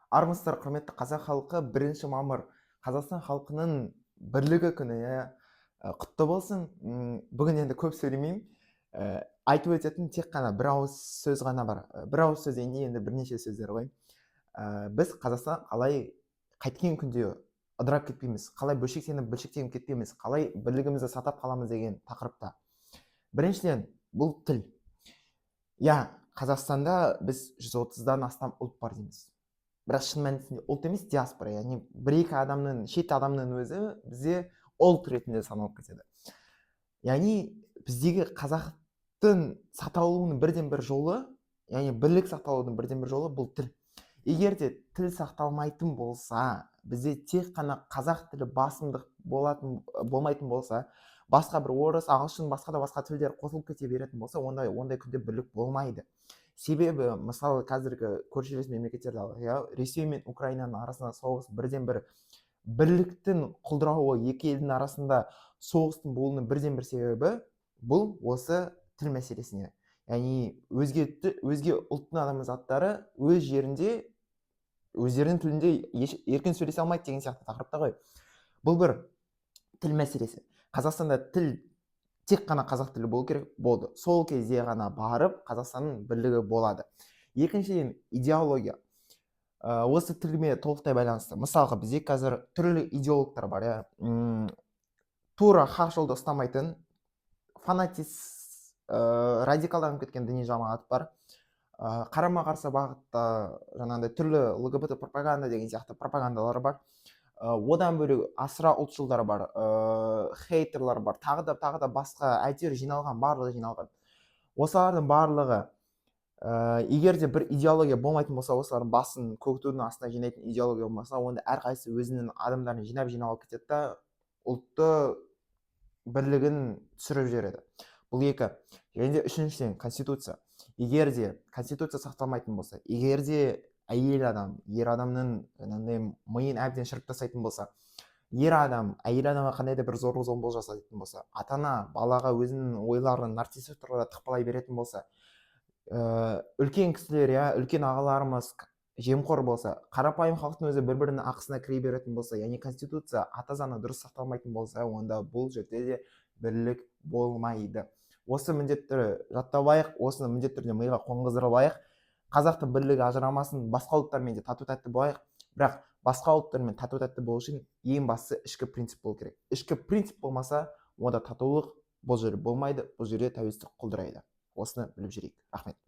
Армысыздар, құрметті қазақ халқы. 1 мамыр Қазақстан халқының бірлігі күні, құтты болсын. Бүгін енді көп сөйлемеймін. Айтып өтетін тек қана бір ауыз сөз ғана бар. Бір ауыз сөз енді бірнеше сөздер ғой. Біз Қазақстан қалай қайткен күнде ыдырап кетпейміз, қалай бөлшектеніп кетпейміз, қалай бірлігімізді сақтап қаламыз деген тақырыпта. Біріншіден, бұл тіл. Қазақстанда біз 130-дан астам ұлт бар дейміз. Бірақ шын мәнісінде ұлт емес, диаспора, яғни бір-екі адамның, шет адамның өзі бізде ұлт ретінде саналып кетеді. Яғни біздегі қазақтың сақталуының бірден бір жолы, яғни бірлік сақталудың бірден бір жолы бұл тіл. Егер де тіл сақталмайтын болса, бізде тек қана қазақ тілі басымдық болмайтын болса, басқа бір орыс, ағылшын, басқа тілдер қосылып кете беретін болса, ондай күнде бірлік болмайды. Себебі, мысалы, қазіргі көршілес мемлекеттерді алайық, Ресей мен Украинаның арасында соғыс бірден бір бірліктің құлдырауы, екі елдің арасында соғыстың болуының бірден бір себебі бұл осы тіл мәселесіне. Яғни өзге ұлттың адамзаттары өз жерінде, өздерінің тілінде еркін сөйлесе алмайды деген сияқты тақырыпта ғой. Бұл бір тіл мәселесі. Қазақстанда тіл тек қана қазақ тілі болу керек, болды. Сол кезде ғана барып Қазақстанның бірлігі болады. Екіншіден, идеология. Осы тілге толықтай байланысты. Мысалға, бізде қазір түрлі идеологтар бар, тура хақ жолды ұстамайтын, фанатист, радикалданып кеткен діни жамағат бар. Қарама-қарсы бағытта жаңағыдай түрлі ЛГБТ пропаганда деген сияқты пропагандалар бар. Одан бөлек асыра ұлтшылдар бар, хейтерлар бар, тағы да басқа әйтеуір барлығы жиналған. Осылардың барлығы, егер де бір идеология болмайтын болса, осылардың басын көк тудің астына жинайтын идеология болмаса, онда әрқайсысы өзінің адамдарын жинап кетеді да, ұлтты бірлігін түсіріп жібереді. Бұл екі. Және де үшіншіден, конституция. Егер де конституция сақталмайтын болса, егер де әйел адам, ер адамның миын әбден шіріп тастайтын болса, ер адам, әйел адамға қандай да бір зорлық-зомбылық жасайтын болса, ата-ана балаға өзінің ойларын нарциссик тұрғыда тықпалай беретін болса, үлкен кісілер, үлкен ағаларымыз жемқор болса, қарапайым халықтың өзі бір-бірінің ақысына кіре беретін болса, яғни конституция, ата заңы дұрыс сақталмайтын болса, онда бұл жерде де бірлік болмайды. Осы міндетті жаттап алайық, осыны міндетті түрде миға қоңғыздырып алайық. Қазақтың бірлігі ажырамасын, басқа ұлттармен де тату-тәтті болайық. Бірақ басқа ұлттармен тату-тәтті болу үшін ең бастысы ішкі принцип болу керек. Ішкі принцип болмаса, онда татулық бұл жерде болмайды, бұл жерде тәуелсіздік құлдырайды. Осыны біліп жүрейік. Рахмет.